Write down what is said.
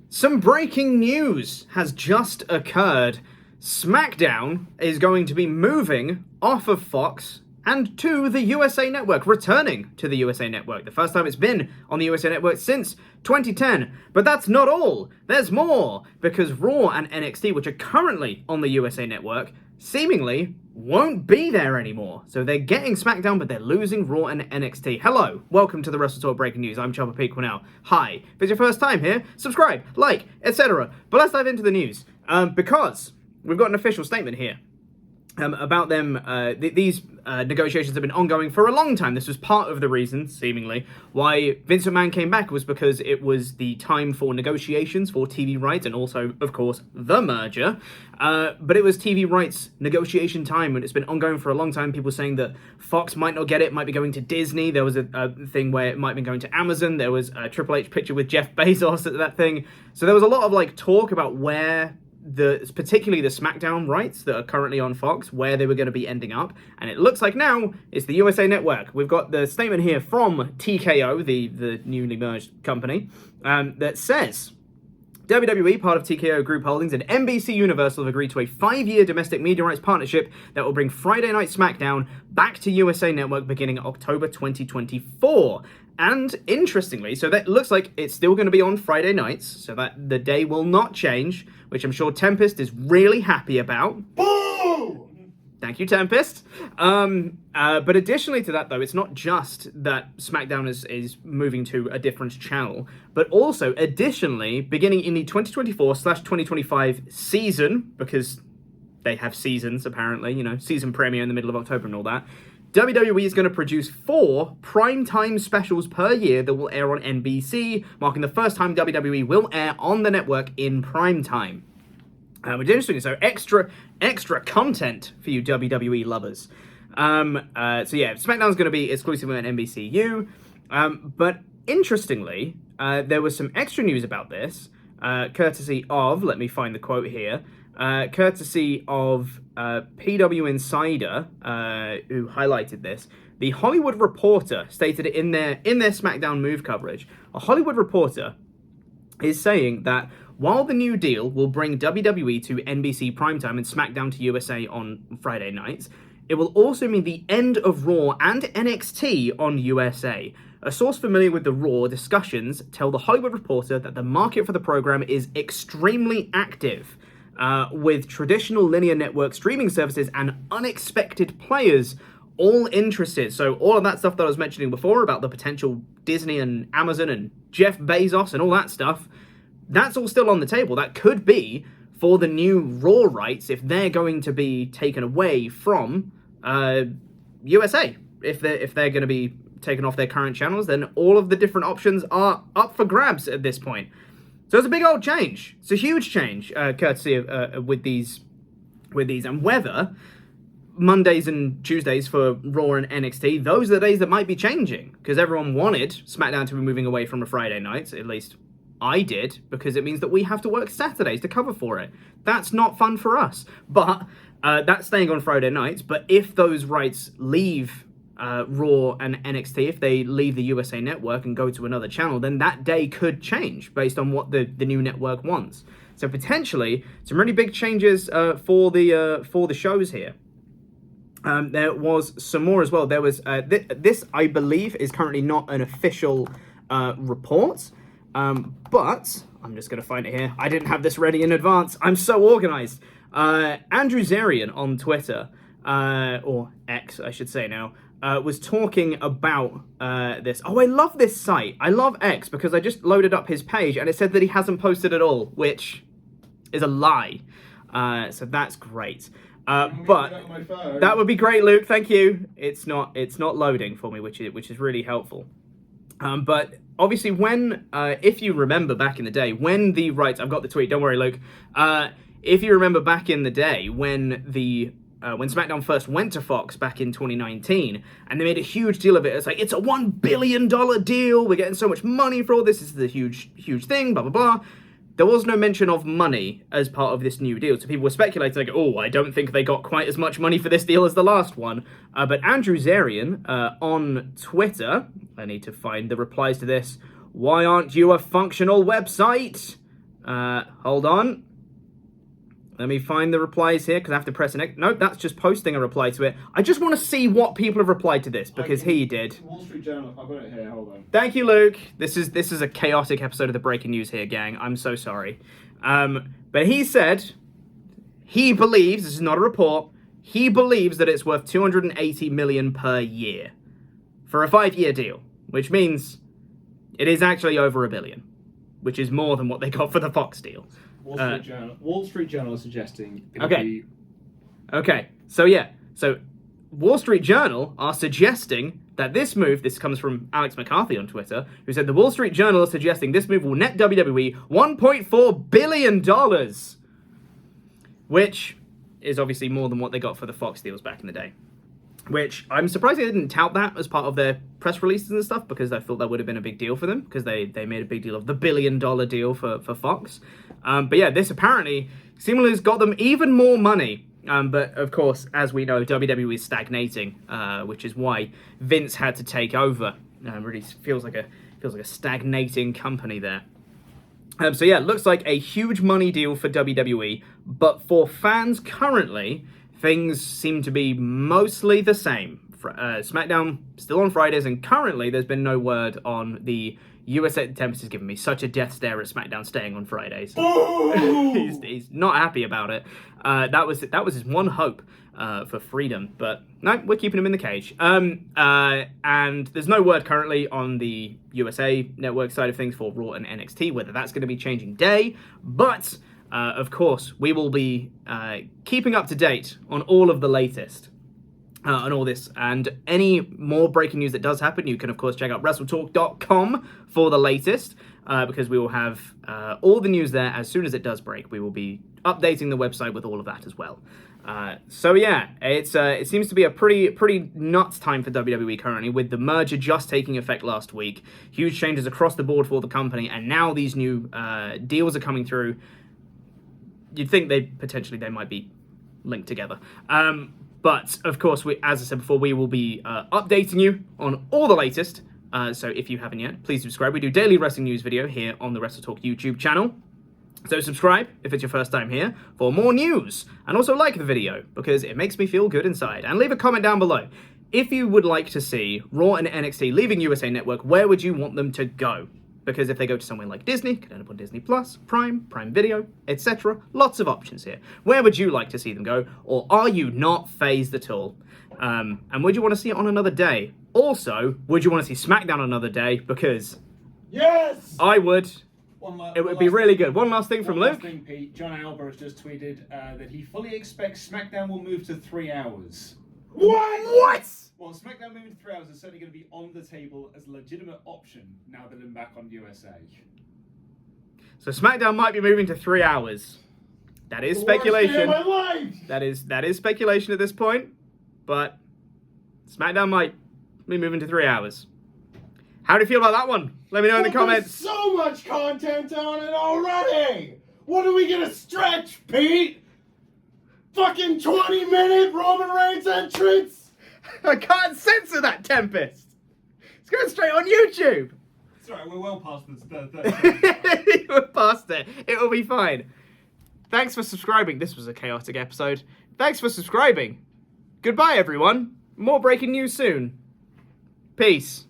Some breaking news has just occurred. SmackDown is going to be moving off of Fox and to the USA Network, returning to the USA Network. The first time it's been on the USA Network since 2010. But that's not all. There's more, because Raw and NXT, which are currently on the USA Network, seemingly won't be there anymore. So they're getting SmackDown, but they're losing Raw and NXT. Hello, welcome to the WrestleTalk Breaking News. I'm Chopper P. Cornell. Hi, if it's your first time here, subscribe, like, etc. But let's dive into the news, because we've got an official statement here. About them, these negotiations have been ongoing for a long time. This was part of the reason, seemingly, why Vince McMahon came back, was because it was the time for negotiations for TV rights and also, of course, the merger. But it was TV rights negotiation time, and it's been ongoing for a long time. People saying that Fox might not get it, might be going to Disney. There was a thing where it might be going to Amazon. There was a Triple H picture with Jeff Bezos at that thing. So there was a lot of talk about where particularly the SmackDown rights that are currently on Fox, where they were going to be ending up, and it looks like now it's the USA Network. We've got the statement here from TKO, the newly merged company, that says WWE, part of TKO Group Holdings, and NBC Universal have agreed to a 5-year domestic media rights partnership that will bring Friday Night SmackDown back to USA Network beginning October 2024. And interestingly, so that looks like it's still going to be on Friday nights, so that the day will not change, which I'm sure Tempest is really happy about. Boom! Thank you, Tempest. But additionally to that, though, it's not just that SmackDown is moving to a different channel, but also, additionally, beginning in the 2024/2025 season, because they have seasons, apparently, season premiere in the middle of October and all that, WWE is going to produce 4 primetime specials per year that will air on NBC, marking the first time WWE will air on the network in primetime. Which is interesting, so extra content for you WWE lovers. So yeah, SmackDown's going to be exclusively on NBCU, but interestingly, there was some extra news about this, courtesy of, let me find the quote here, courtesy of PW Insider, who highlighted this. The Hollywood Reporter stated it in their SmackDown move coverage. A Hollywood Reporter is saying that while the new deal will bring WWE to NBC primetime and SmackDown to USA on Friday nights, it will also mean the end of Raw and NXT on USA. A source familiar with the Raw discussions tell the Hollywood Reporter that the market for the program is extremely active, with traditional linear network streaming services and unexpected players all interested. So all of that stuff that I was mentioning before about the potential Disney and Amazon and Jeff Bezos and all that stuff, that's all still on the table. That could be for the new Raw rights if they're going to be taken away from USA. If they're going to be taken off their current channels, then all of the different options are up for grabs at this point. So it's a big old change. It's a huge change, courtesy of with these, and whether Mondays and Tuesdays for Raw and NXT, those are the days that might be changing, because everyone wanted SmackDown to be moving away from a Friday night. At least I did, because it means that we have to work Saturdays to cover for it. That's not fun for us. But that's staying on Friday nights. But if those rights leave Raw and NXT, if they leave the USA Network and go to another channel, then that day could change based on what the new network wants. So potentially some really big changes for the shows here. There was some more as well. There was this, I believe, is currently not an official report, but I'm just going to find it here. I didn't have this ready in advance. I'm so organized. Andrew Zarian on Twitter, or X, I should say now, was talking about this. Oh, I love this site. I love X because I just loaded up his page and it said that he hasn't posted at all, which is a lie. So that's great. But that would be great, Luke. Thank you. It's not loading for me, which is really helpful. But obviously, when if you remember back in the day, when the rights, I've got the tweet. Don't worry, Luke. If you remember back in the day when when SmackDown first went to Fox back in 2019, and they made a huge deal of it. It's like, it's a $1 billion deal. We're getting so much money for all this. This is a huge thing, blah, blah, blah. There was no mention of money as part of this new deal. So people were speculating, like, oh, I don't think they got quite as much money for this deal as the last one. But Andrew Zarian on Twitter, I need to find the replies to this. Why aren't you a functional website? Hold on. Let me find the replies here, because I have to press an X. Nope, that's just posting a reply to it. I just want to see what people have replied to this, because he did. Wall Street Journal, I've got it here, hold on. Thank you, Luke. This is a chaotic episode of the breaking news here, gang. I'm so sorry. But he said he believes, this is not a report, he believes that it's worth $280 million per year for a 5-year deal, which means it is actually over $1 billion, which is more than what they got for the Fox deal. Wall Street Journal is suggesting it'll Okay. be... Okay, so Wall Street Journal are suggesting that this comes from Alex McCarthy on Twitter, who said the Wall Street Journal is suggesting this move will net WWE $1.4 billion, which is obviously more than what they got for the Fox deals back in the day. Which, I'm surprised they didn't tout that as part of their press releases and stuff, because I thought that would have been a big deal for them, because they made a big deal of the $1 billion deal for Fox. But yeah, this apparently seemingly has got them even more money. But of course, as we know, WWE is stagnating, which is why Vince had to take over. Really feels like a stagnating company there. So yeah, it looks like a huge money deal for WWE, but for fans currently, things seem to be mostly the same. SmackDown still on Fridays, and currently there's been no word on the USA. Tempest is giving me such a death stare at SmackDown staying on Fridays. he's not happy about it. That was his one hope for freedom, but no, we're keeping him in the cage. And there's no word currently on the USA Network side of things for Raw and NXT, whether that's going to be changing day, but of course, we will be keeping up to date on all of the latest on all this. And any more breaking news that does happen, you can, of course, check out WrestleTalk.com for the latest, because we will have all the news there as soon as it does break. We will be updating the website with all of that as well. So yeah, it seems to be a pretty nuts time for WWE currently, with the merger just taking effect last week. Huge changes across the board for the company, and now these new deals are coming through. You'd think they might be linked together. But of course, as I said before, we will be updating you on all the latest. So if you haven't yet, please subscribe. We do daily wrestling news video here on the WrestleTalk YouTube channel. So subscribe if it's your first time here for more news. And also like the video, because it makes me feel good inside. And leave a comment down below. If you would like to see Raw and NXT leaving USA Network, where would you want them to go? Because if they go to somewhere like Disney, could end up on Disney Plus, Prime Video, etc. Lots of options here. Where would you like to see them go? Or are you not phased at all? And would you want to see it on another day? Also, would you want to see SmackDown another day? Because yes, I would. It would be really good. One last thing from Luke. Pete. John Alber has just tweeted that he fully expects SmackDown will move to 3 hours. What? Well, SmackDown moving to 3 hours is certainly going to be on the table as a legitimate option now that they're back on USA. So SmackDown might be moving to 3 hours. That is speculation. Worst day of my life! That is speculation at this point. But SmackDown might be moving to 3 hours. How do you feel about that one? Let me know in the comments. There's so much content on it already! What are we gonna stretch, Pete? Fucking 20-minute Roman Reigns entrance? I can't censor that, Tempest. It's going straight on YouTube. It's alright, we're well past this. We're past it. It will be fine. Thanks for subscribing. This was a chaotic episode. Thanks for subscribing. Goodbye, everyone. More breaking news soon. Peace.